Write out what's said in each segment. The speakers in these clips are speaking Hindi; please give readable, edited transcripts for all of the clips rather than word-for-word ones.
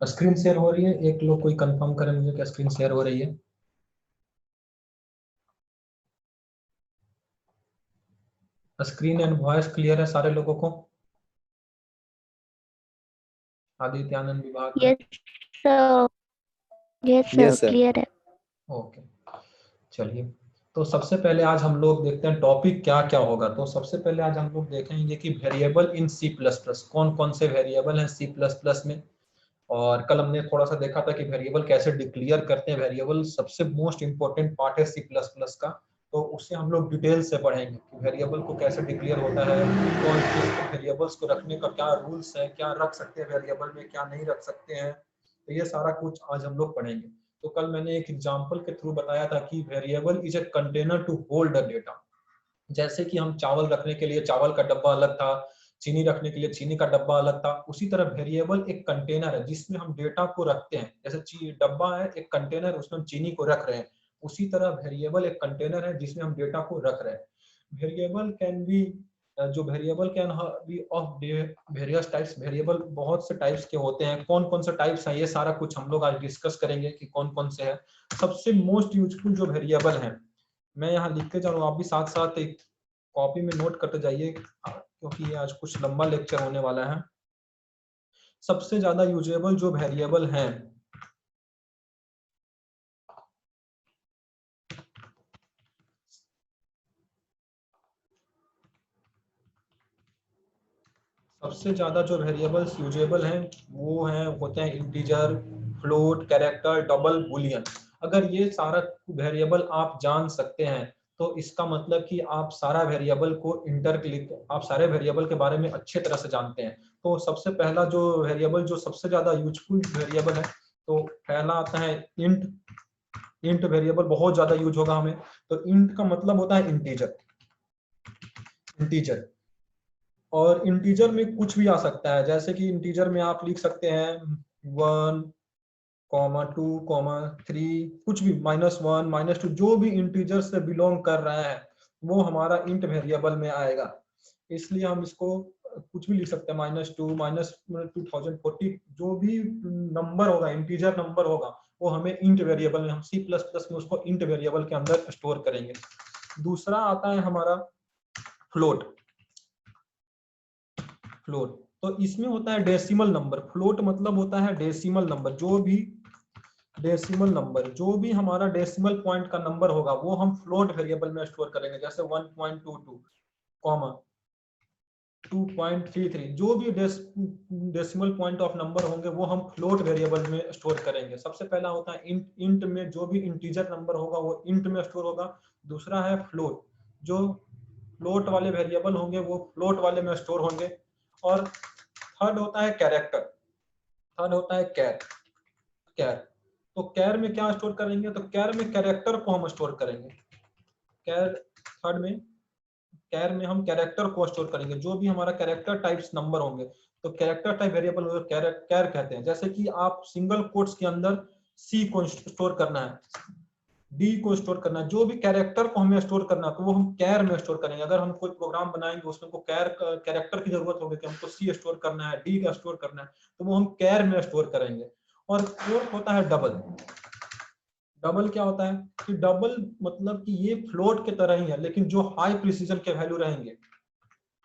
स्क्रीन शेयर हो रही है? एक लोग कोई कंफर्म करे मुझे क्या स्क्रीन शेयर हो रही है। स्क्रीन एंड वॉइस क्लियर है सारे लोगों को? आदित्य आनंद विभाग में। Yes sir, yes sir, yes sir. Clear है। ओके, चलिए। तो सबसे पहले आज हम लोग देखते हैं टॉपिक क्या क्या होगा। तो सबसे पहले आज हम लोग देखेंगे कि variable in C plus plus, कौन कौन से वेरिएबल हैं सी प्लस प्लस में। और कल हमने थोड़ा सा देखा था कि वेरिएबल कैसे डिक्लेयर करते हैं। वेरिएबल सबसे मोस्ट इंपॉर्टेंट पार्ट है सी प्लस प्लस का। तो उससे हम लोग डिटेल से पढ़ेंगे कि वेरिएबल को कैसे डिक्लेयर होता है, कौन किस वेरिएबल्स को रखने का क्या रूल्स है, क्या रख सकते हैं वेरिएबल में, क्या नहीं रख सकते हैं। तो ये सारा कुछ आज हम लोग पढ़ेंगे। तो कल मैंने एक एग्जांपल के थ्रू बताया था कि variable is a container to hold a data. जैसे कि हम चावल रखने के लिए चावल का डब्बा अलग था, चीनी रखने के लिए चीनी का डब्बा अलग था, उसी तरह वेरिएबल एक कंटेनर है जिसमें हम डेटा को रखते हैं। जैसे डब्बा है एक कंटेनर, उसमें हम चीनी को रख रहे हैं, उसी तरह वेरिएबल एक कंटेनर है जिसमें हम डेटा को रख रहे हैं। वेरिएबल कैन बी, जो variable can be of various types. Variable बहुत से टाइप्स के होते हैं। कौन कौन से टाइप्स हैं ये सारा कुछ हम लोग आज डिस्कस करेंगे कि कौन कौन से हैं। सबसे मोस्ट यूजफुल जो वेरिएबल है, मैं यहाँ लिखते जा रहा हूँ, आप भी साथ साथ एक कॉपी में नोट करते जाइए क्योंकि ये आज कुछ लंबा लेक्चर होने वाला है। सबसे ज्यादा यूजेबल जो वेरिएबल हैं, सबसे ज्यादा जो वेरिएबल्स यूजेबल हैं वो हैं होते हैं integer, float, character, double, Boolean. अगर ये सारा वेरिएबल आप जान सकते हैं तो इसका मतलब कि आप सारा वेरिएबल को आप सारे वेरिएबल के बारे में अच्छे तरह से जानते हैं। तो सबसे पहला जो वेरिएबल जो सबसे ज्यादा यूजफुल वेरिएबल है, तो पहला आता है इंट। इंट वेरिएबल बहुत ज्यादा यूज होगा हमें। तो इंट का मतलब होता है इंटीजर। इंटीजर और इंटीजर में कुछ भी आ सकता है। जैसे कि इंटीजर में आप लिख सकते हैं 1, 2, 3, कुछ भी, -1, -2, जो भी इंटीजर से बिलोंग कर रहा है वो हमारा इंट वेरिएबल में आएगा। इसलिए हम इसको कुछ भी लिख सकते हैं, -2, -2040, जो भी नंबर होगा, इंटीजर नंबर होगा, वो हमें इंट वेरिएबल में, हम सी प्लस प्लस में उसको इंट वेरिएबल के अंदर स्टोर करेंगे। दूसरा आता है हमारा फ्लोट। फ्लोट तो इसमें होता है डेसिमल नंबर। फ्लोट मतलब होता है डेसिमल नंबर। जो भी हमारा डेसिमल पॉइंट का नंबर होगा वो हम फ्लोट वेरिएबल में स्टोर करेंगे। जैसे 1.22, 2.33, जो भी डेसिमल पॉइंट ऑफ नंबर होंगे वो हम फ्लोट वेरिएबल में स्टोर करेंगे। सबसे पहला होता है इंट। इंट में जो भी इंटीजर नंबर होगा वो इंट में स्टोर होगा। दूसरा है फ्लोट, जो फ्लोट वाले वेरिएबल होंगे वो फ्लोट वाले में स्टोर होंगे। और थर्ड होता है कैरेक्टर। थर्ड होता है कैर। कैर तो कैर में क्या स्टोर करेंगे, तो कैर में कैरेक्टर को हम स्टोर करेंगे। कैर थर्ड में, कैर में हम कैरेक्टर को स्टोर करेंगे, जो भी हमारा कैरेक्टर टाइप्स नंबर होंगे। तो कैरेक्टर टाइप वेरिएबल कैर कहते हैं। जैसे कि आप सिंगल कोट्स के अंदर सी को स्टोर करना है, डी को स्टोर करना है, जो भी कैरेक्टर को हमें स्टोर करना है तो वो हम कैर में स्टोर करेंगे। अगर हम कोई प्रोग्राम बनाएंगे उसमें हमको कैरेक्टर की जरूरत होगी कि हमको सी स्टोर करना है, डी का स्टोर करना है, तो वो हम कैर में स्टोर करेंगे। और फोर्थ होता है डबल। डबल क्या होता है कि डबल मतलब कि ये फ्लोट के तरह ही है, लेकिन जो हाई प्रिसीजन के वैल्यू रहेंगे,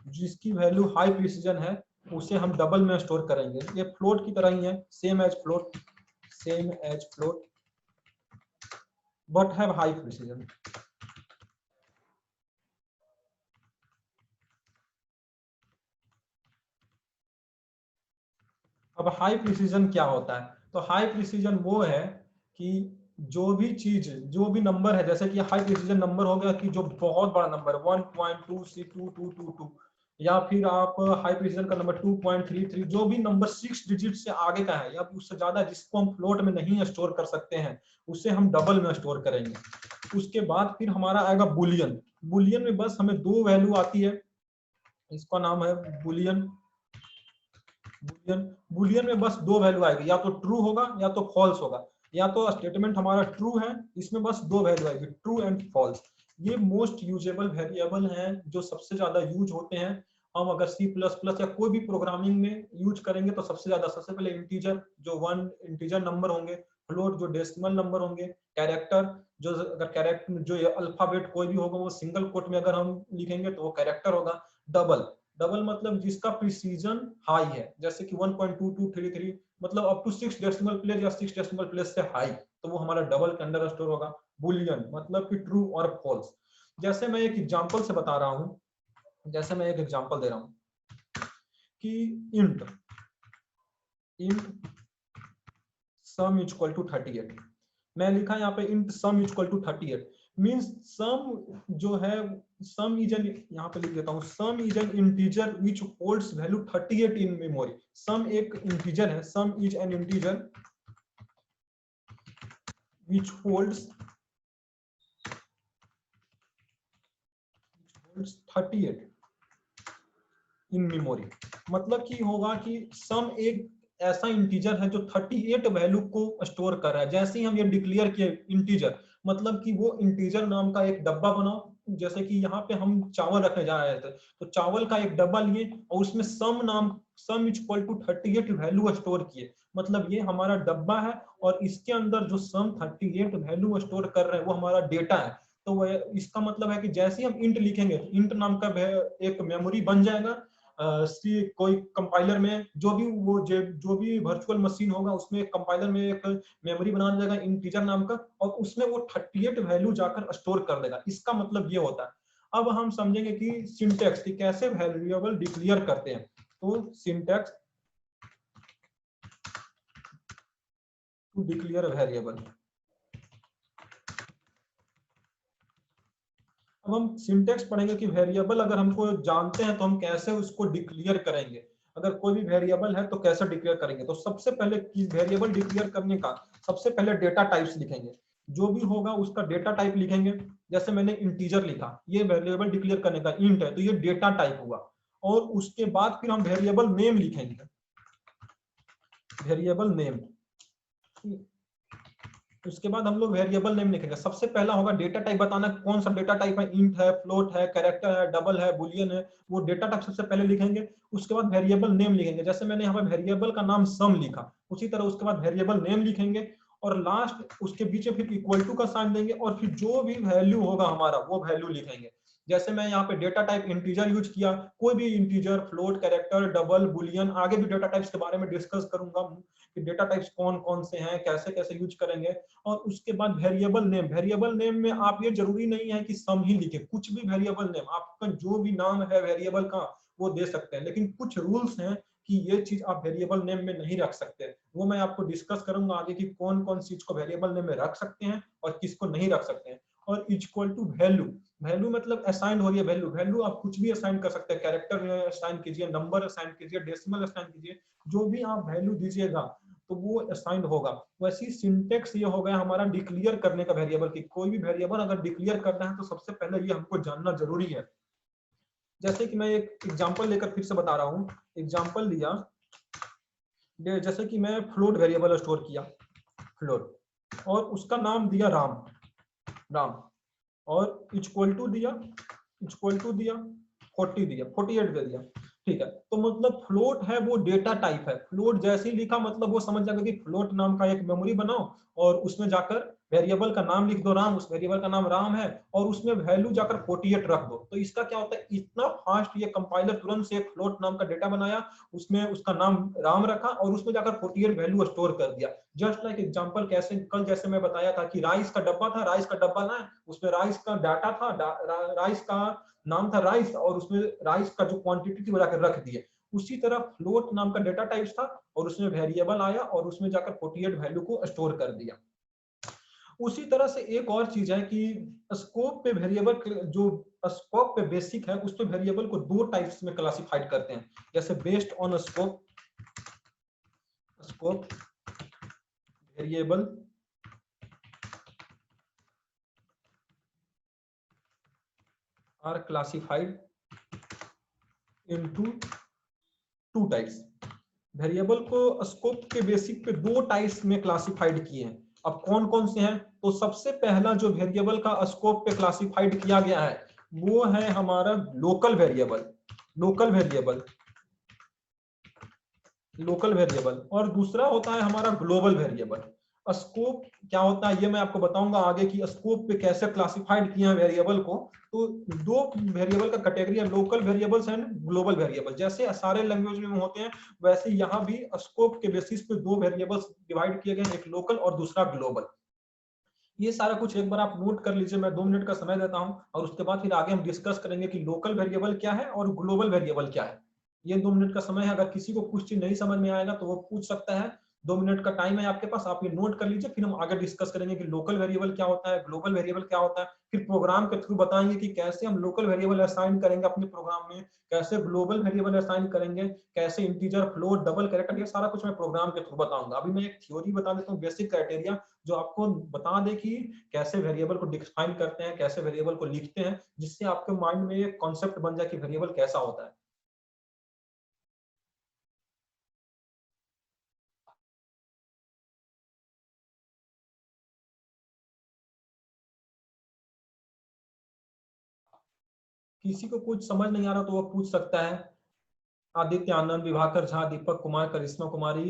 जिसकी वैल्यू हाई प्रिसीजन है, उसे हम डबल में स्टोर करेंगे। ये फ्लोट की तरह ही है, same as float, same as float, but have high precision. अब हाई प्रिसीजन क्या होता है, तो हाई प्रिसीजन वो है कि जो भी चीज, जो भी नंबर है, जैसे कि हाई प्रिसीजन नंबर हो गया कि जो बहुत बड़ा नंबर 1.2C2222, या फिर आप हाई प्रिसीजन का नंबर 2.33, जो भी नंबर 6 डिजिट से आगे का है या उससे ज्यादा जिसको हम फ्लोट में नहीं स्टोर कर सकते हैं, उसे हम डबल में स्टोर करेंगे। उसके बाद फिर हमारा आएगा बुलियन। बुलियन में बस हमें 2 वैल्यू आती है, इसका नाम है बुलियन। बुलियन में बस 2 वैल्यू आएगी, या तो ट्रू होगा या तो फॉल्स होगा। या तो स्टेटमेंट हमारा ट्रू है, इसमें बस 2 वैल्यू आएगी, ट्रू एंड फॉल्स। ये मोस्ट यूजेबल वेरिएबल हैं जो सबसे ज्यादा यूज होते हैं। हम अगर C++ या कोई भी प्रोग्रामिंग में यूज करेंगे तो सबसे पहले इंटीजर जो 1 इंटीजर नंबर होंगे, फ्लोट जो डेसिमल नंबर होंगे, कैरेक्टर जो अगर कैरेक्टर जो अल्फाबेट कोई भी होगा वो सिंगल कोट में अगर हम लिखेंगे तो वो कैरेक्टर होगा, डबल मतलब जिसका प्रिसीजन हाई है, जैसे कि 1.2233 मतलब अप टू 6 डेसिमल प्लेस या 6 डेसिमल प्लेस से हाई, तो वो हमारा डबल के अंडर स्टोर होगा। बुलियन मतलब कि ट्रू और फॉल्स। जैसे मैं एक एग्जांपल से बता रहा हूं, जैसे मैं एक एग्जांपल दे रहा हूं कि int sum is equal to 38, मैं लिखा यहाँ पे int sum is equal to 38 means sum जो है सम इज एन, यहाँ पे लिख देता हूँ, sum is an integer which holds value 38 in memory. Sum एक इंटीजर है, sum is an integer which holds 38 in memory. मतलब कि होगा कि सम एक ऐसा इंटीजर है जो 38 वैल्यू को स्टोर कर रहा है। जैसे ही हम ये डिक्लेयर किए इंटीजर, मतलब कि वो इंटीजर नाम का एक डब्बा बनाओ, जैसे कि यहाँ पे हम चावल रखने जा रहे थे तो चावल का एक डब्बा लिए और उसमें sum is equal to 38 value store किए, मतलब ये हमारा डब्बा है और इसके अंदर जो सम 38 वैल्यू स्टोर कर रहे हैं वो हमारा डेटा है। तो वह इसका मतलब है कि जैसे ही हम इंट लिखेंगे, इंट नाम का एक मेमोरी बन जाएगा। कोई कंपाइलर में जो भी वर्चुअल मशीन होगा उसमें एक कंपाइलर में एक मेमोरी बना जाएगा इंटीजर नाम का, और उसमें वो 38 वैल्यू जाकर स्टोर कर देगा। इसका मतलब ये होता है। अब हम समझेंगे कि सिंटैक्स की कैसे वेरिएबल डिक्लेयर करते हैं। तो सिंटैक्स टू डिक्लेयर वेरिएबल। अब हम सिंटैक्स पढ़ेंगे कि वेरिएबल अगर हमको जानते हैं तो हम कैसे उसको डिक्लेयर करेंगे। अगर कोई भी वेरिएबल है तो कैसे डिक्लेयर करेंगे। तो सबसे पहले वेरिएबल डिक्लेयर करने का सबसे पहले डेटा टाइप्स लिखेंगे, जो भी होगा उसका डेटा टाइप लिखेंगे। जैसे मैंने इंटीजर लिखा, ये वेरिएबल डिक्लेयर करने का इंट है तो ये डेटा टाइप हुआ। और उसके बाद फिर हम वेरिएबल नेम लिखेंगे, वेरिएबल नेम। उसके बाद हम लोग वेरिएबल नेम लिखेंगे। सबसे पहला होगा डेटा टाइप बताना, कौन सा डेटा टाइप है, इंट है, फ्लोट है, कैरेक्टर है, डबल है, बुलियन है, वो डेटा टाइप सबसे पहले लिखेंगे। उसके बाद वेरिएबल नेम लिखेंगे, जैसे मैंने यहाँ पे वेरिएबल का नाम सम लिखा, उसी तरह उसके बाद वेरिएबल नेम लिखेंगे और लास्ट उसके बीच में फिर इक्वल टू का साइन देंगे और फिर जो भी वैल्यू होगा हमारा वो वैल्यू लिखेंगे। जैसे मैं यहाँ पे डेटा टाइप इंटीजर यूज किया, कोई भी integer, float, character, double, Boolean, आगे भी डेटा टाइप्स के बारे में डिस्कस करूंगा कि डेटा टाइप्स कौन कौन से हैं, कैसे कैसे यूज करेंगे। और उसके बाद वेरिएबल नेम, वेरिएबल नेम में आप ये जरूरी नहीं है कि सम ही लिखे, कुछ भी वेरिएबल नेम आपका जो भी नाम है वेरिएबल का वो दे सकते हैं, लेकिन कुछ रूल्स हैं कि ये चीज आप वेरिएबल नेम में नहीं रख सकते। वो मैं आपको डिस्कस करूंगा आगे कि कौन कौन चीज को वेरिएबल नेम में रख सकते हैं और किसको नहीं रख सकते हैं। और इक्वल टू वैल्यू, वैल्यू मतलब असाइन हो रही है वैल्यू, वैल्यू आप कुछ भी असाइन कर सकते हैं, कैरेक्टर असाइन कीजिए, नंबर असाइन कीजिए, डेसिमल असाइन कीजिए, जो भी आप वैल्यू दीजिएगा तो वो असाइन होगा। वैसी सिंटेक्स ये हो गया हमारा डिक्लेयर करने का वेरिएबल की। कोई भी वेरिएबल अगर डिक्लेयर करना है तो सबसे पहले ये हमको जानना जरूरी है। जैसे कि मैं एक एग्जांपल लेकर फिर से बता रहा हूं, एग्जांपल लिया, जैसे कि मैं फ्लोट वेरिएबल स्टोर किया, फ्लोट, और उसका नाम दिया राम और इक्वल टू दिया 40 दिया, 48 दे दिया, ठीक है। तो मतलब फ्लोट है वो डेटा टाइप है, फ्लोट जैसे ही लिखा मतलब वो समझ जाएगा कि फ्लोट नाम का एक मेमोरी बनाओ और उसमें जाकर वेरिएबल का नाम लिख दो राम, उस वेरिएबल का नाम राम है और उसमें वैल्यू जाकर 48 रख दो। तो इसका क्या होता है, इतना फास्ट ये कंपाइलर तुरंत से एक फ्लोट नाम का डेटा बनाया, उसमें उसका नाम राम रखा और उसमें जाकर 48 वैल्यू स्टोर कर दिया। जस्ट लाइक एग्जांपल, कैसे कल जैसे मैं बताया था कि राइस का डब्बा था, राइस का डब्बा ना, उसमें राइस का डाटा था, राइस का नाम था राइस और उसमें राइस का जो क्वांटिटी थी वो जाकर रख दिए। उसी तरह फ्लोट नाम का डेटा टाइप था और उसमें वेरिएबल आया और उसमें जाकर 48 वैल्यू को स्टोर कर दिया। उसी तरह से एक और चीज है कि स्कोप पे वेरिएबल, जो स्कोप पे बेसिक है उस पे वेरिएबल को दो टाइप्स में क्लासिफाइड करते हैं। जैसे based on scope variable are classified into two types. Variable को स्कोप के बेसिक पे दो टाइप्स में क्लासिफाइड किए हैं। अब कौन कौन से हैं, तो सबसे पहला जो वेरिएबल का स्कोप पे क्लासिफाइड किया गया है वो है हमारा local variable. Local variable, local variable, और दूसरा होता है हमारा ग्लोबल वेरिएबल। स्कोप क्या होता है ये मैं आपको बताऊंगा आगे कि स्कोप पे कैसे क्लासिफाइड किया है वेरिएबल को। तो दो वेरिएबल का कैटेगरी है, local variables and global variable. जैसे सारे लैंग्वेज में होते हैं वैसे यहाँ भी स्कोप के बेसिस पे दो वेरिएबल्स डिवाइड किए गए, एक लोकल और दूसरा ग्लोबल। ये सारा कुछ एक बार आप नोट कर लीजिए, मैं 2 मिनट का समय देता हूं और उसके बाद फिर आगे हम डिस्कस करेंगे कि लोकल वेरिएबल क्या है और ग्लोबल वेरिएबल क्या है। ये 2 मिनट का समय है, अगर किसी को कुछ चीज नहीं समझ में आएगा तो वो पूछ सकता है। 2 मिनट का टाइम है आपके पास, आप ये नोट कर लीजिए, फिर हम आगे डिस्कस करेंगे कि लोकल वेरिएबल क्या होता है, ग्लोबल वेरिएबल क्या होता है। फिर प्रोग्राम के थ्रू बताएंगे कि कैसे हम लोकल वेरिएबल असाइन करेंगे अपने प्रोग्राम में, कैसे ग्लोबल वेरिएबल असाइन करेंगे, कैसे इंटीजर, फ्लोट, डबल कैरेक्टर, ये सारा कुछ मैं प्रोग्राम के थ्रू बताऊंगा। अभी मैं एक थ्योरी बता देता हूँ, बेसिक क्राइटेरिया, जो आपको बता दे कि कैसे वेरिएबल को डिफाइन करते हैं, कैसे वेरिएबल को लिखते हैं, जिससे आपके माइंड में एक कॉन्सेप्ट बन जाए कि वेरिएबल कैसा होता है। किसी को कुछ समझ नहीं आ रहा तो वो पूछ सकता है। आदित्य आनंद, विभाकर झा, दीपक कुमार, करिश्मा कुमारी,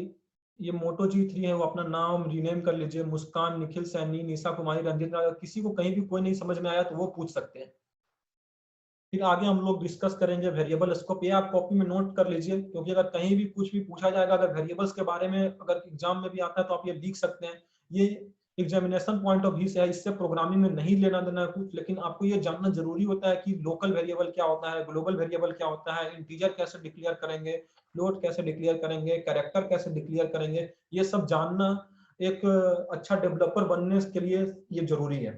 ये मोटो G3 है, वो अपना नाम रीनेम कर लीजिए। मुस्कान, निखिल सैनी, निशा कुमारी, रंजित राज, किसी को कहीं भी कोई नहीं समझ में आया तो वो पूछ सकते हैं। फिर आगे हम लोग डिस्कस करेंगे वेरिएबल स्कोप। ये आप कॉपी में नोट कर लीजिए, क्योंकि अगर कहीं भी कुछ भी पूछा जाएगा, अगर वेरिएबल्स के बारे में अगर एग्जाम में भी आता है तो आप ये लिख सकते हैं। ये एग्जामिनेशन पॉइंट ऑफ व्यू से है, इससे प्रोग्रामिंग में नहीं लेना देना है कुछ, लेकिन आपको ये जानना जरूरी होता है कि लोकल वेरिएबल क्या होता है, ग्लोबल वेरिएबल क्या होता है, इंटीजर कैसे डिक्लेयर करेंगे, फ्लोट कैसे डिक्लेयर करेंगे, कैरेक्टर कैसे डिक्लेयर करेंगे। ये सब जानना एक अच्छा डेवलपर बनने के लिए ये जरूरी है।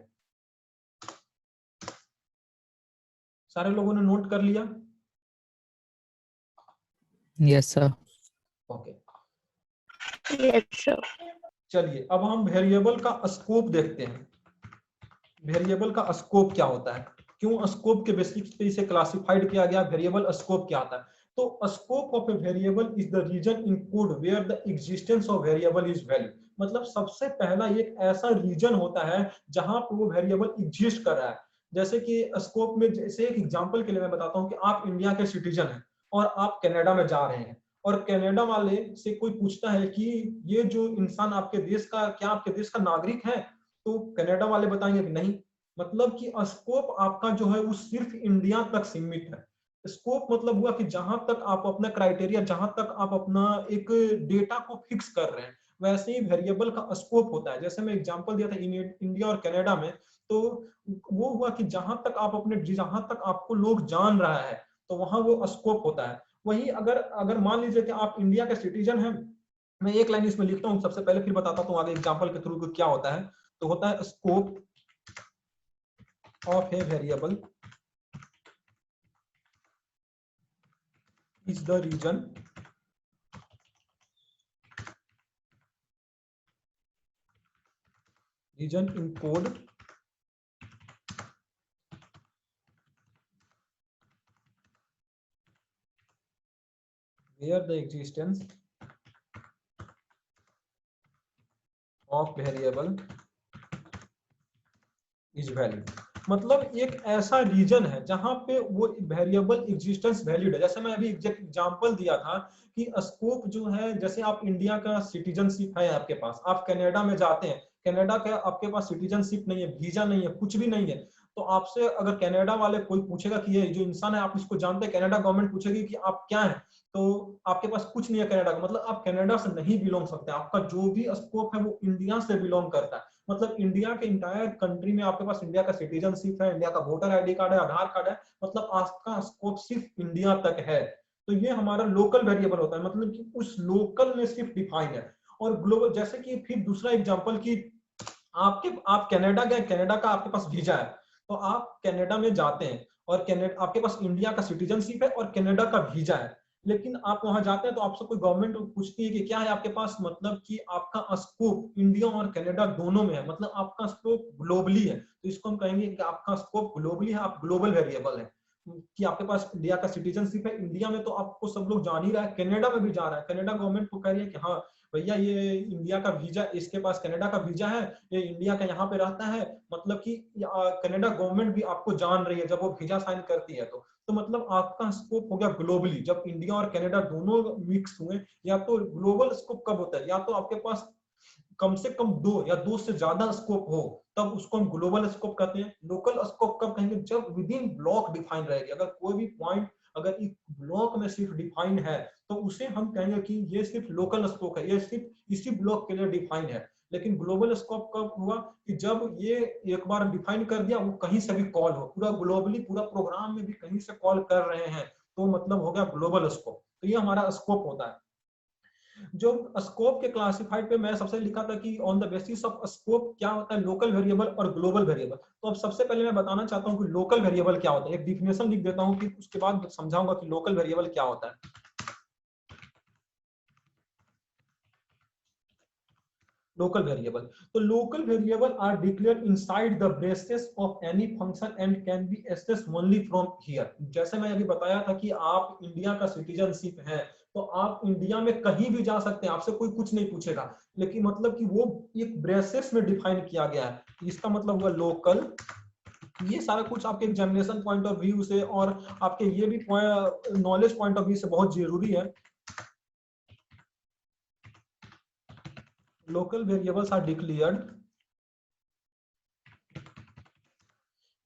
सारे लोगों ने नोट कर लिया? Yes sir. Okay, Yes, sir. चलिए अब हम वेरिएबल का स्कोप देखते हैं। वेरिएबल का स्कोप क्या होता है, क्यों स्कोप के बेसिस पे इसे क्लासिफाइड किया गया, वेरिएबल स्कोप क्या आता है। तो scope of a variable is the region in code where the existence of variable is valid. मतलब सबसे पहला एक ऐसा रीजन होता है जहां पर वो वेरिएबल एग्जिस्ट कर रहा है। जैसे कि स्कोप में, जैसे एक एग्जांपल के लिए मैं बताता हूं कि आप इंडिया के सिटीजन हैं और आप कनाडा में जा रहे हैं, और कनाडा वाले से कोई पूछता है कि ये जो इंसान आपके देश का, क्या आपके देश का नागरिक है, तो कनाडा वाले बताएंगे कि नहीं। मतलब कि स्कोप आपका जो है वो सिर्फ इंडिया तक सीमित है। स्कोप मतलब हुआ कि जहां तक आप अपना क्राइटेरिया, जहां तक आप अपना एक डेटा को फिक्स कर रहे हैं, वैसे ही वेरिएबल का स्कोप होता है। जैसे मैं एग्जांपल दिया था इंडिया और कनाडा में, तो वो हुआ कि जहां तक आप अपने, जहां तक आपको लोग जान रहा है, तो वहां वो स्कोप होता है। वही अगर अगर मान लीजिए कि आप इंडिया के सिटीजन हैं, मैं एक लाइन इसमें लिखता हूँ सबसे पहले, फिर बताता हूँ आगे एग्जांपल के थ्रू क्या होता है। तो होता है scope of a variable is the region in code where the existence of variable is valid। मतलब एक ऐसा रीजन है जहां पे वो वेरिएबल एग्जिस्टेंस वैलिड है। जैसे मैं अभी एग्जांपल दिया था कि स्कोप जो है, जैसे आप इंडिया का सिटीजनशिप है आपके पास, आप कनाडा में जाते हैं, कनाडा का आपके पास सिटीजनशिप नहीं है, वीजा नहीं है, कुछ भी नहीं है, तो आपसे अगर कनाडा वाले कोई पूछेगा कि ये जो इंसान है आप इसको जानते हैं, कनाडा गवर्नमेंट पूछेगी कि आप क्या है, तो आपके पास कुछ नहीं है कनाडा का, मतलब आप कनाडा से नहीं बिलोंग सकते। आपका जो भी स्कोप है वो इंडिया से बिलोंग करता है। मतलब इंडिया के इंटायर कंट्री में आपके पास इंडिया का सिटीजनशिप है, इंडिया का वोटर आईडी कार्ड है, आधार कार्ड है, मतलब आपका स्कोप सिर्फ इंडिया तक है। तो ये हमारा लोकल वेरिएबल होता है, मतलब कि उस लोकल में सिर्फ डिफाइन है। और ग्लोबल, जैसे कि फिर दूसरा एग्जांपल कि आप कनाडा गए, कनाडा का आपके पास वीजा है, तो आप कनाडा में जाते हैं और कनाडा, आपके पास इंडिया का सिटीजनशिप है और कनाडा का वीजा है, लेकिन आप वहां जाते हैं तो आपसे कोई गवर्नमेंट पूछती है कि क्या है आपके पास, मतलब कि आपका स्कोप इंडिया और कनाडा दोनों में है, मतलब आपका स्कोप ग्लोबली है। तो इसको हम कहेंगे कि आपका स्कोप ग्लोबली है, आप ग्लोबल वेरिएबल है, कि आपके पास इंडिया का सिटीजनशिप है, इंडिया में तो आपको सब लोग जान ही रहा है, कनाडा में भी जा रहा है, कनाडा गवर्नमेंट को कह रही है कि हाँ भैया ये इंडिया का वीजा, इसके पास कनाडा का वीजा है, ये इंडिया का यहाँ पे रहता है, मतलब कि कनाडा गवर्नमेंट भी आपको जान रही है जब वो वीजा साइन करती है। तो तो मतलब आपका स्कोप हो गया ग्लोबली। जब इंडिया और कनाडा दोनों मिक्स हुए, या तो ग्लोबल स्कोप कब होता है, या तो आपके पास कम से कम 2 या 2 से ज्यादा स्कोप हो, तब उसको हम ग्लोबल स्कोप कहते हैं। लोकल स्कोप कब कहेंगे, जब विद इन ब्लॉक डिफाइन रहेगी। अगर कोई भी पॉइंट अगर एक ब्लॉक में सिर्फ डिफाइन है तो उसे हम कहेंगे कि ये सिर्फ लोकल स्कोप है, ये सिर्फ इसी ब्लॉक के लिए डिफाइन है। लेकिन ग्लोबल स्कोप कब हुआ, कि जब ये एक बार डिफाइन कर दिया, वो कहीं से भी कॉल हो, पूरा ग्लोबली पूरा प्रोग्राम में भी कहीं से कॉल कर रहे हैं, तो मतलब हो गया ग्लोबल स्कोप। तो ये हमारा स्कोप होता है। जो स्कोप के क्लासिफाइड पे मैं सबसे लिखा था कि on the basis of scope क्या होता है, लोकल वेरिएबल और ग्लोबल वेरिएबल। तो अब सबसे पहले मैं बताना चाहता हूं कि लोकल वेरिएबल क्या होता है। एक डिफिनेशन लिख देता हूं, कि उसके बाद समझाऊंगा कि लोकल वेरिएबल क्या होता है। लोकल वेरिएबल, तो local variable are declared inside the braces of any function and can be accessed only from here. जैसे मैं अभी बताया था कि आप इंडिया का सिटीजनशिप है, तो आप इंडिया में कहीं भी जा सकते हैं, आपसे कोई कुछ नहीं पूछेगा। लेकिन मतलब कि वो एक ब्रेसेस में डिफाइन किया गया है, इसका मतलब हुआ लोकल। ये सारा कुछ आपके एग्जामिनेशन पॉइंट ऑफ व्यू से और आपके ये भी नॉलेज पॉइंट ऑफ व्यू से बहुत जरूरी है। Local variables are declared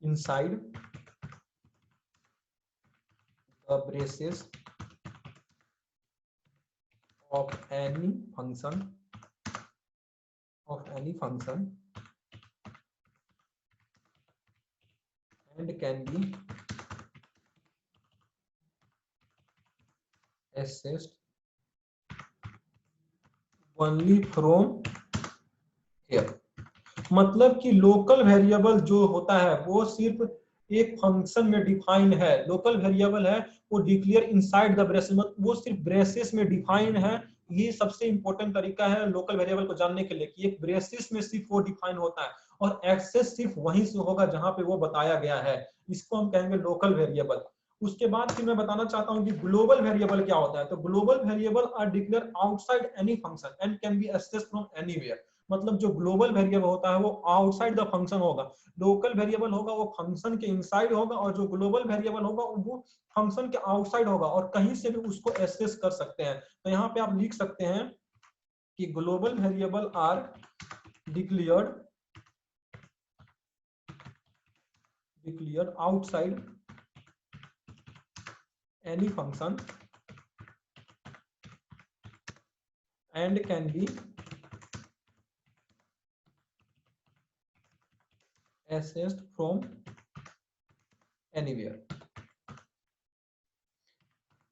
inside the braces of any function and can be accessed only from here। मतलब कि लोकल वेरिएबल जो होता है वो सिर्फ एक फंक्शन में डिफाइन है। लोकल वेरिएबल है वो डिक्लेयर इनसाइड द ब्रेसेस, वो सिर्फ ब्रेसेस में डिफाइन है। ये सबसे इंपॉर्टेंट तरीका है लोकल वेरिएबल को जानने के लिए, कि एक ब्रेसेस में सिर्फ वो डिफाइन होता है और एक्सेस सिर्फ वहीं से होगा जहां पे वो बताया गया है। इसको हम कहेंगे लोकल वेरिएबल। उसके बाद फिर मैं बताना चाहता हूं कि ग्लोबल वेरिएबल क्या होता है। तो global variable are declare outside any function and can be accessed from anywhere. मतलब जो ग्लोबल वेरिएबल होता है वो आउटसाइड द फंक्शन होगा, लोकल वेरिएबल होगा वो फंक्शन के इनसाइड होगा, और जो ग्लोबल वेरिएबल होगा वो फंक्शन के आउटसाइड होगा और कहीं से भी उसको एक्सेस कर सकते हैं। तो यहाँ पे आप लिख सकते हैं कि global variable are declared outside any function and can be accessed from anywhere।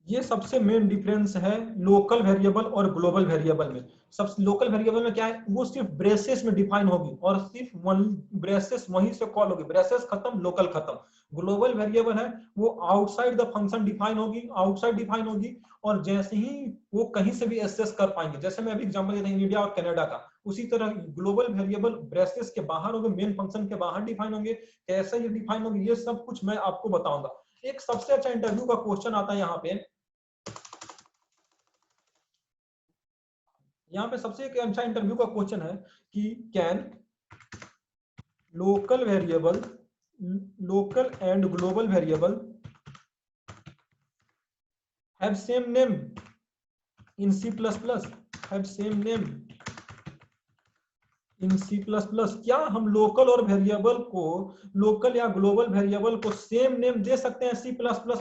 ये सबसे मेन डिफरेंस है लोकल वेरिएबल और ग्लोबल वेरिएबल में। सब लोकल वेरिएबल में क्या है, वो सिर्फ ब्रेसेस में डिफाइन होगी और सिर्फ वन ब्रेसेस वहीं से कॉल होगी, ब्रेसेस खत्म लोकल खत्म। ग्लोबल वेरिएबल है वो आउटसाइड द फंक्शन डिफाइन होगी, आउटसाइड डिफाइन होगी, और जैसे ही वो कहीं से भी एक्सेस कर पाएंगे। जैसे मैं अभी एग्जांपल देता हूं इंडिया और कनाडा का, उसी तरह ग्लोबल वेरिएबल ब्रेसेस के बाहर होंगे, मेन फंक्शन के बाहर डिफाइन होंगे। कैसे ये डिफाइन होंगे ये सब कुछ मैं आपको बताऊंगा। एक सबसे अच्छा इंटरव्यू का क्वेश्चन आता है यहाँ पे सबसे एक अच्छा इंटरव्यू का क्वेश्चन है कि can local and global variable have same name in C++, have same name in C++। क्या हम लोकल और वेरिएबल को, लोकल या ग्लोबल वेरिएबल को सेम नेम दे सकते हैं C++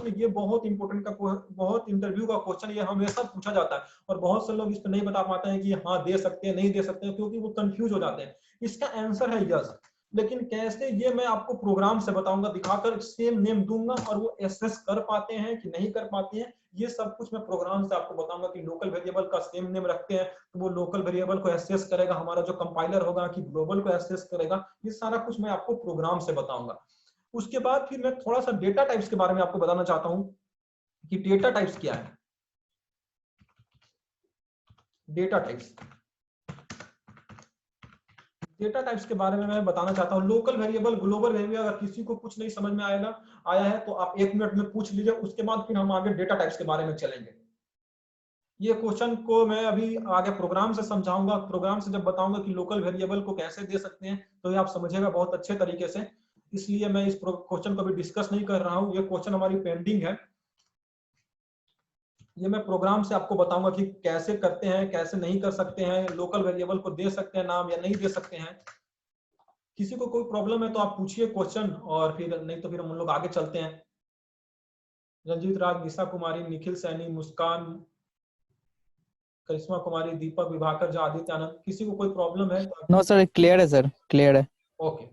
में? ये बहुत इंपॉर्टेंट का, बहुत इंटरव्यू का क्वेश्चन, ये हमेशा पूछा जाता है और बहुत से लोग इस पर नहीं बता पाते हैं कि हाँ दे सकते हैं नहीं दे सकते हैं, क्योंकि वो कंफ्यूज हो जाते हैं। इसका आंसर है यस, लेकिन कैसे ये मैं आपको प्रोग्राम से बताऊंगा, दिखाकर सेम नेम दूंगा और वो एक्सेस कर पाते हैं कि नहीं कर पाते हैं, ये सब कुछ मैं प्रोग्राम से आपको बताऊंगा। कि लोकल वेरिएबल का सेम नेम रखते हैं तो वो लोकल वेरिएबल को एक्सेस करेगा, हमारा जो कंपाइलर होगा कि ग्लोबल को एक्सेस करेगा, ये सारा कुछ मैं आपको प्रोग्राम से बताऊंगा। उसके बाद फिर मैं थोड़ा सा डेटा टाइप्स के बारे में आपको बताना चाहता हूं कि डेटा टाइप्स क्या है। डेटा टाइप्स के बारे में मैं बताना चाहता हूं। लोकल वेरिएबल ग्लोबल वेरिएबल, अगर किसी को कुछ नहीं समझ में आया है तो आप 1 मिनट में पूछ लीजिए, उसके बाद फिर हम आगे डेटा टाइप्स के बारे में चलेंगे। ये क्वेश्चन को मैं अभी आगे प्रोग्राम से समझाऊंगा। प्रोग्राम से जब बताऊंगा कि लोकल वेरिएबल को कैसे दे सकते हैं तो ये आप समझिएगा बहुत अच्छे तरीके से। इसलिए मैं इस क्वेश्चन को भी डिस्कस नहीं कर रहा हूं। ये क्वेश्चन हमारी पेंडिंग है, ये मैं प्रोग्राम से आपको बताऊंगा कि कैसे करते हैं, कैसे नहीं कर सकते हैं, लोकल वेरिएबल को दे सकते हैं नाम या नहीं दे सकते हैं। किसी को कोई प्रॉब्लम है तो आप पूछिए क्वेश्चन, और फिर नहीं तो फिर हम लोग आगे चलते हैं। रंजीत राज, दिशा कुमारी, निखिल सैनी, मुस्कान, करिश्मा कुमारी, दीपक, विभाकर झा, आदित्य आनंद, किसी को कोई प्रॉब्लम है तो नो सर, क्लियर है सर, क्लियर है। ओके।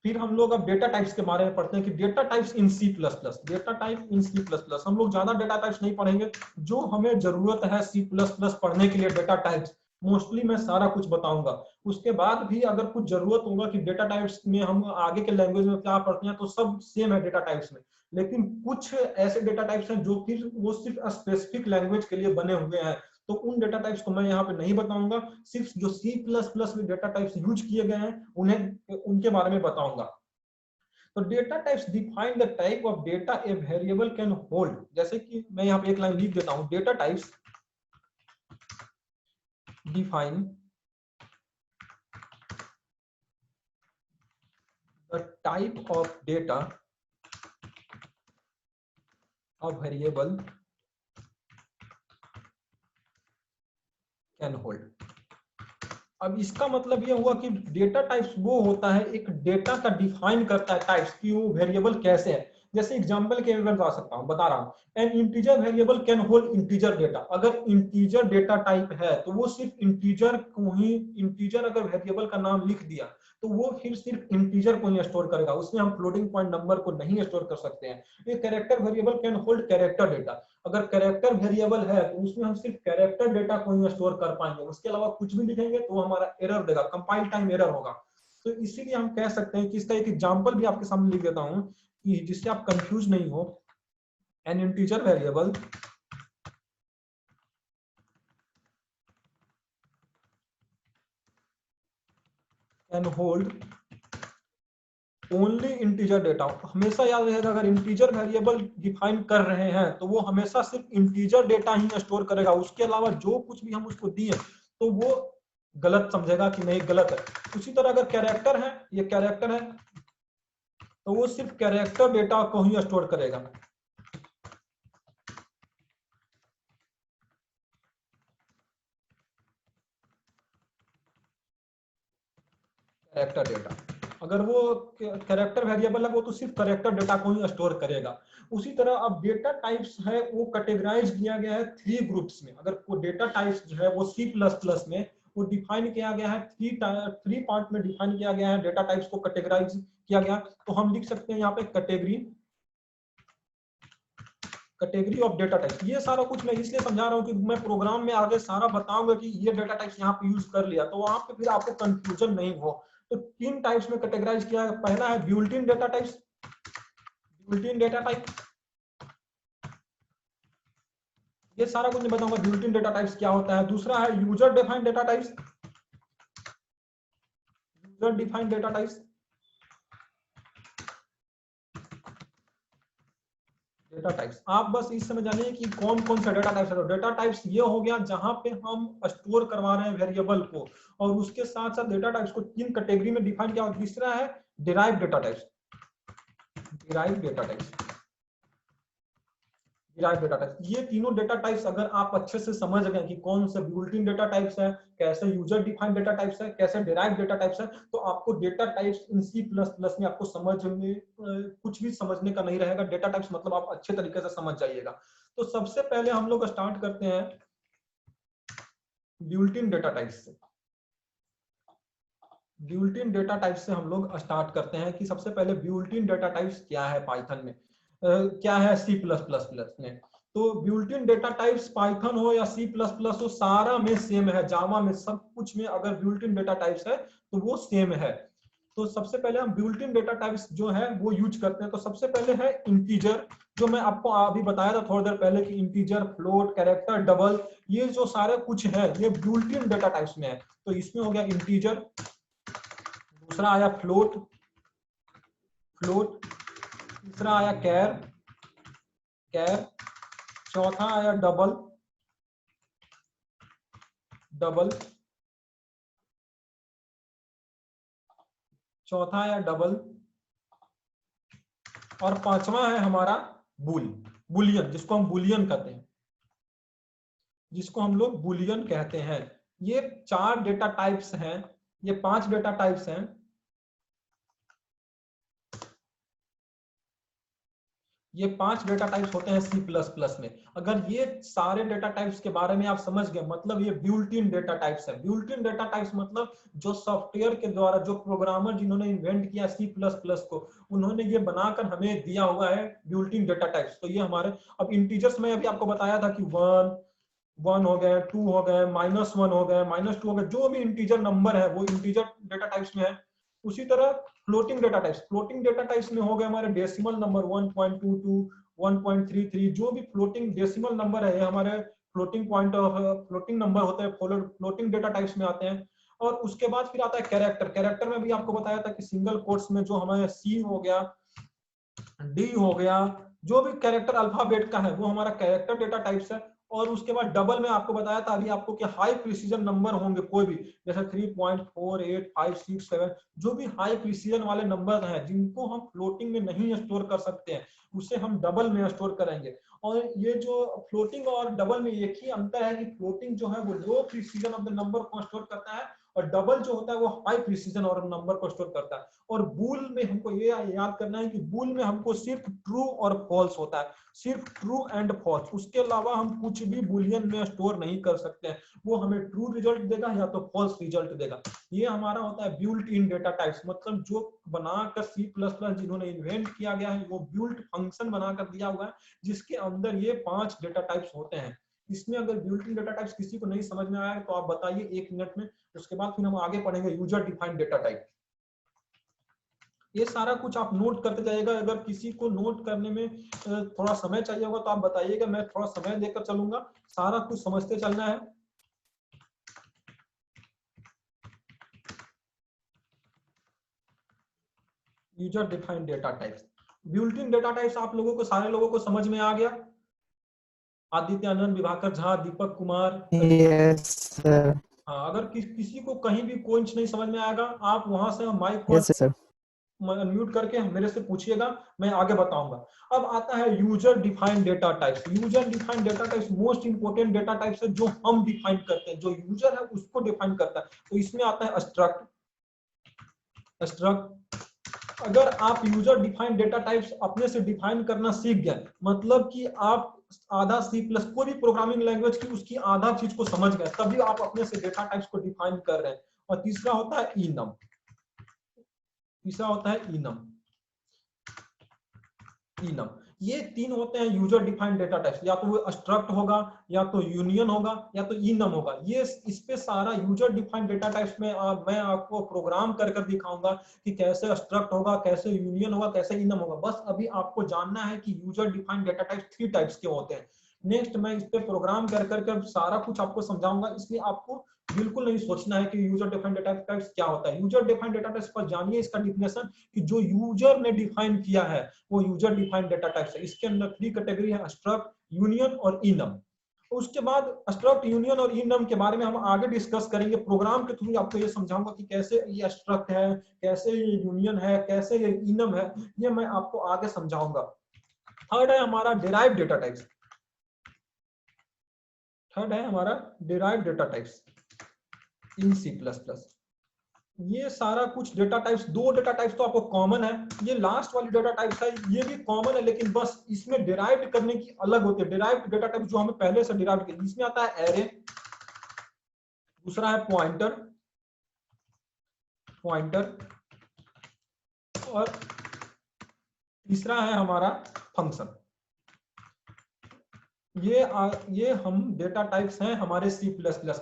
फिर हम लोग अब डेटा टाइप्स के बारे में पढ़ते हैं कि data types in C plus plus. Data type in C plus plus, हम लोग ज्यादा डेटा टाइप्स नहीं पढ़ेंगे, जो हमें जरूरत है सी प्लस प्लस पढ़ने के लिए डेटा टाइप्स मोस्टली मैं सारा कुछ बताऊंगा। उसके बाद भी अगर कुछ जरूरत होगा कि डेटा टाइप्स में हम आगे के लैंग्वेज में क्या पढ़ते हैं, तो सब सेम है डेटा टाइप्स में, लेकिन कुछ ऐसे डेटा टाइप्स हैं जो फिर वो सिर्फ स्पेसिफिक लैंग्वेज के लिए बने हुए हैं, तो उन डेटा टाइप्स को मैं यहाँ पे नहीं बताऊंगा। सिर्फ जो सी प्लस प्लस में डेटा टाइप्स यूज किए गए हैं उन्हें उनके बारे में बताऊंगा। तो data types define the type of data a variable can hold. जैसे कि मैं यहाँ पे एक लाइन लिख देता हूं, data types define the type of data a variable can hold। अब इसका मतलब ये हुआ कि डेटा टाइप्स वो होता है, एक डेटा का डिफाइन करता है टाइप्स की वो वेरिएबल कैसे है। जैसे एग्जांपल के मैं बता सकता हूं, बता रहा हूं, N integer variable can hold integer data. अगर इंटीजर डेटा टाइप है तो वो सिर्फ इंटीजर को ही, इंटीजर अगर वेरिएबल का नाम लिख दिया तो वो फिर सिर्फ इंटीजर को ही स्टोर करेगा, उसमें हम फ्लोटिंग पॉइंट नंबर को नहीं स्टोर कर सकते हैं। ये character variable can hold character data. अगर कैरेक्टर वेरिएबल है तो उसमें हम सिर्फ कैरेक्टर डेटा को ही स्टोर कर पाएंगे, उसके अलावा कुछ भी लिखेंगे तो हमारा एरर देगा, कंपाइल टाइम एरर होगा। तो इसीलिए हम कह सकते हैं कि इसका एक एग्जांपल भी आपके सामने लिख देता हूं कि जिससे आप कंफ्यूज नहीं हो। N integer variable can hold only integer data. हमेशा याद रहेगा, अगर इंटीजर वेरिएबल डिफाइन कर रहे हैं तो वो हमेशा सिर्फ इंटीजर डेटा ही स्टोर करेगा, उसके अलावा जो कुछ भी हम उसको दिए तो वो गलत समझेगा कि नहीं गलत है। उसी तरह अगर कैरेक्टर है, ये कैरेक्टर है, तो वो सिर्फ कैरेक्टर डेटा को ही स्टोर करेगा। कैरेक्टर डेटा, अगर वो कैरेक्टर वेरिएबल है वो तो सिर्फ कैरेक्टर डेटा को ही स्टोर करेगा। उसी तरह अब डेटा टाइप्स है वो कैटेगराइज किया गया है 3 ग्रुप्स में। अगर वो डेटा टाइप्स जो है वो सी प्लस प्लस में वो डिफाइन किया गया है, थ्री पार्ट में डिफाइन किया गया है, डेटा टाइप्स को कैटेगराइज किया गया। तो हम लिख सकते हैं यहाँ पे category, category of data type. ये सारा कुछ मैं इसलिए समझा रहा हूँ कि मैं प्रोग्राम में आगे सारा बताऊंगा कि ये डेटा टाइप्स यहाँ पे यूज कर लिया, तो वहां पे फिर आपको कंफ्यूजन नहीं हो। तो 3 टाइप्स में कैटेगराइज किया है। पहला है ब्यूल्टिन डेटा टाइप्स, ब्यूल्टिन डेटा टाइप, ये सारा कुछ मैं बताऊंगा ब्यूल्टिन डेटा टाइप्स क्या होता है। दूसरा है user defined data types, user defined data types, data types. आप बस इस समय जानिए कि कौन कौन सा डेटा टाइप्स है। डेटा टाइप्स ये हो गया जहां पे हम स्टोर करवा रहे हैं वेरिएबल को, और उसके साथ साथ डेटा टाइप्स को 3 कैटेगरी में डिफाइन किया। और तीसरा है derive data types, derive data types, derive data types. ये तीनों डेटा टाइप्स अगर आप अच्छे से समझ गए कि कौन सा ब्यूल्टिन डेटा टाइप्स है, कैसे यूजर डिफाइंड डेटा टाइप्स है, कैसे डिराइव डेटा टाइप्स है, तो आपको data types in C plus plus में आपको समझ में कुछ भी समझने का नहीं रहेगा। डेटा टाइप्स मतलब आप अच्छे तरीके से समझ जाइएगा। तो सबसे पहले हम लोग स्टार्ट करते हैं ब्यूल्टिन डेटा टाइप्स से। ब्यूल्टिन डेटा टाइप्स से हम लोग स्टार्ट करते हैं कि सबसे पहले ब्यूल्टिन डेटा टाइप्स क्या है पाइथन में, क्या है सी प्लस प्लस में। तो ब्यूल्टिन डेटा टाइप्स पाइथन हो या सी प्लस प्लस हो, सारा में सेम है। जावा में सब कुछ में अगर ब्यूल्टिन डेटा टाइप्स है तो वो सेम है। तो सबसे पहले हम ब्यूल्टिन डेटा टाइप्स जो है वो यूज करते हैं। तो सबसे पहले है इंटीजर, जो मैं आपको अभी बताया था थोड़ी देर पहले कि इंटीजर, फ्लोट, कैरेक्टर, डबल, ये जो सारे कुछ है ये ब्यूल्टिन डेटा टाइप्स में है। तो इसमें हो गया इंटीजर, दूसरा आया फ्लोट, फ्लोट, तीसरा आया कैर, कैर, चौथा आया डबल, डबल, चौथा आया डबल, और पांचवा है हमारा बुलियन, जिसको हम बुलियन कहते हैं, जिसको हम लोग बुलियन कहते हैं। ये 4 डेटा टाइप्स हैं, ये 5 डेटा टाइप्स हैं। ये 5 डेटा टाइप्स होते हैं C++ में। अगर ये सारे डेटा टाइप्स के बारे में आप समझ गए, मतलब ये बिल्ट इन डेटा टाइप्स है। बिल्ट इन डेटा टाइप्स मतलब जो सॉफ्टवेयर के द्वारा, जो प्रोग्रामर जिन्होंने इन्वेंट किया C++ को, उन्होंने ये बनाकर हमें दिया हुआ है बिल्ट इन डेटा टाइप्स। तो ये हमारे, अब इंटीजर्स में अभी आपको बताया था कि 1 हो गए, 2 हो गए, -1 हो गए, -2 हो गए, जो भी इंटीजर नंबर है वो इंटीजर डेटा टाइप्स में है। उसी तरह floating data types, floating data types में हो गए हमारे डेसिमल नंबर 1.22, 1.33, जो भी फ्लोटिंग डेसिमल नंबर है ये हमारे floating point of floating number होते हैं, फ्लोटिंग डेटा टाइप्स में आते हैं। और उसके बाद फिर आता है कैरेक्टर। कैरेक्टर में भी आपको बताया था कि सिंगल कोट्स में जो हमारे C हो गया, D हो गया, जो भी कैरेक्टर अल्फाबेट का है वो हमारा कैरेक्टर डेटा टाइप्स है। और उसके बाद डबल में आपको बताया था अभी आपको कि हाई प्रिसीजन नंबर होंगे कोई भी, जैसे 3.4856 जो भी हाई प्रिसीजन वाले नंबर हैं जिनको हम फ्लोटिंग में नहीं स्टोर कर सकते हैं, उसे हम डबल में स्टोर करेंगे। और ये जो फ्लोटिंग और डबल में एक ही अंतर है कि फ्लोटिंग जो है वो लो प्रिसीजन ऑफ द नंबर को स्टोर करता है, और डबल जो होता है वो हाई प्रिसीजन और नंबर को स्टोर करता है। और बूल में हमको ये याद करना है कि बूल में हमको सिर्फ ट्रू और फॉल्स होता है, सिर्फ ट्रू एंड फॉल्स। उसके अलावा हम कुछ भी बुलियन में स्टोर नहीं कर सकते हैं। वो हमें ट्रू रिजल्ट देगा या तो फॉल्स रिजल्ट देगा। ये हमारा होता है बिल्ट इन डेटा टाइप्स, मतलब जो बनाकर C++ जिन्होंने इन्वेंट किया गया है वो बिल्ट फंक्शन बनाकर दिया हुआ है, जिसके अंदर ये 5 डेटा टाइप्स होते हैं। इसमें अगर बिल्ट इन डेटा टाइप्स किसी को नहीं समझ में आया तो आप बताइए 1 मिनट में, उसके बाद फिर हम आगे पढ़ेंगे यूजर डिफाइंड डेटा टाइप। ये सारा कुछ आप नोट करते जाइएगा। अगर किसी को नोट करने में थोड़ा समय चाहिए होगा तो आप बताइएगा, मैं थोड़ा समय देकर चलूंगा। सारा कुछ समझते चलना है। User defined data types, built in data types आप लोगों को, सारे लोगों को समझ में आ गया? आदित्य आनंद, विभाकर झा, दीपक कुमार, यस सर। हाँ। अगर किसी को कहीं भी कोई नहीं समझ में आएगा, आप वहां से माइक को यस सर। अनम्यूट करके मेरे से पूछिएगा, मैं आगे बताऊंगा। अब आता है user defined data types. User defined data types most important data types है जो हम डिफाइन करते हैं, जो यूजर है उसको डिफाइन करता है। तो इसमें आता है स्ट्रक्ट। अगर आप यूजर डिफाइंड डेटा टाइप्स अपने से डिफाइन करना सीख गए, मतलब कि आप आधा C+ कोई भी प्रोग्रामिंग लैंग्वेज की उसकी आधा चीज को समझ गए, तभी आप अपने से डेटा टाइप्स को डिफाइन कर रहे हैं। और तीसरा होता है इनम। ये 3 होते हैं यूजर डिफाइंड डेटा टाइप्स। या तो वो स्ट्रक्ट होगा, या तो यूनियन होगा, या तो इनम होगा। ये इस पे सारा यूजर डिफाइंड डेटा टाइप्स में मैं आपको प्रोग्राम कर दिखाऊंगा कि कैसे स्ट्रक्ट होगा, कैसे यूनियन होगा, कैसे इनम होगा। बस अभी आपको जानना है कि user defined data types 3 types के होते हैं। नेक्स्ट मैं इस पे प्रोग्राम कर सारा कुछ आपको समझाऊंगा, इसलिए आपको बिल्कुल नहीं सोचना है कि यूजर डिफाइंड डेटा टाइप्स क्या होता है। यूजर डिफाइंड डेटा टाइप्स पर जानिए इसका डिफिनेशन, कि जो यूजर ने डिफाइन किया है वो यूजर डिफाइंड डेटा टाइप्स है। इसके अंदर 3 कैटेगरी है, स्ट्रक्ट, यूनियन और इनम। उसके बाद स्ट्रक्ट, यूनियन और इनम के बारे में हम आगे डिस्कस करेंगे। प्रोग्राम के थ्रू आपको ये समझाऊंगा कि कैसे ये स्ट्रक्ट है, कैसे ये यूनियन है, कैसे ये इनम है, ये मैं आपको आगे समझाऊंगा। थर्ड है हमारा derived data types. Derived data types इन C++। ये सारा कुछ डेटा टाइप्स, 2 डेटा टाइप्स तो आपको कॉमन है। ये लास्ट वाली डेटा टाइप्स है, ये भी कॉमन है, लेकिन बस इसमें डिराइव करने की अलग होती है। डिराइव्ड डेटा टाइप जो हमें पहले से डिराइव किया, इसमें आता है एरे, दूसरा है पॉइंटर, और तीसरा है हमारा फंक्शन। ये हम डेटा टाइप्स हैं हमारे C++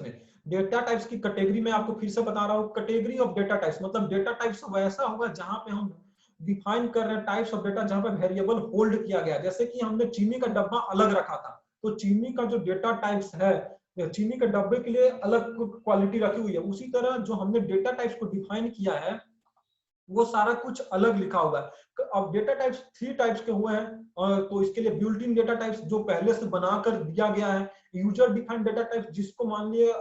में। डेटा टाइप्स की कैटेगरी में आपको फिर से बता रहा हूं, कैटेगरी ऑफ डेटा टाइप्स मतलब डेटा टाइप्स वैसा होगा जहां पे हम डिफाइन कर रहे हैं टाइप्स ऑफ डेटा, जहां पे वेरिएबल होल्ड किया गया। जैसे कि हमने चीनी का डब्बा अलग रखा था, तो चीनी का जो डेटा टाइप्स है, चीनी के डब्बे के लिए अलग क्वालिटी रखी हुई है। उसी तरह जो हमने डेटा टाइप्स को डिफाइन किया है वो सारा कुछ अलग लिखा हुआ है। अब डेटा टाइप्स 3 टाइप्स के हुए हैं, तो इसके लिए बिल्ट इन डेटा टाइप्स जो पहले से बनाकर दिया गया है, यूजर डिफाइंड डेटा टाइप्स जिसको मान लिए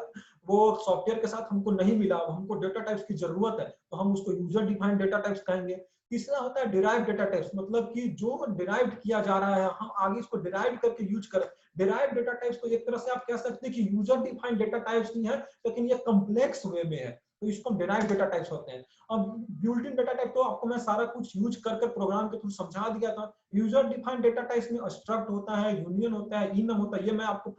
वो सॉफ्टवेयर के साथ हमको नहीं मिला, हमको डेटा टाइप्स की जरूरत है, तो हम उसको यूजर डिफाइंड डेटा टाइप्स कहेंगे। तीसरा होता है डिराइव्ड डेटा टाइप्स, मतलब कि जो डिराइव्ड किया जा रहा है हम आगे इसको डिराइव करके यूज करें। डिराइव्ड डेटा टाइप्स तो एक तरह से आप कह सकते हैं कि यूजर डिफाइंड डेटा टाइप्स नहीं है, लेकिन ये कॉम्प्लेक्स वे में है, तो इसको हम डिराइव्ड डेटा टाइप्स होते हैं। अब बिल्ट इन डेटा टाइप तो आपको मैं सारा कुछ यूज करके प्रोग्राम के थ्रू समझा दिया था। यूजर डिफाइंड डेटा टाइप्स में स्ट्रक्ट होता है, यूनियन होता है, इनम होता है, ये मैं आपको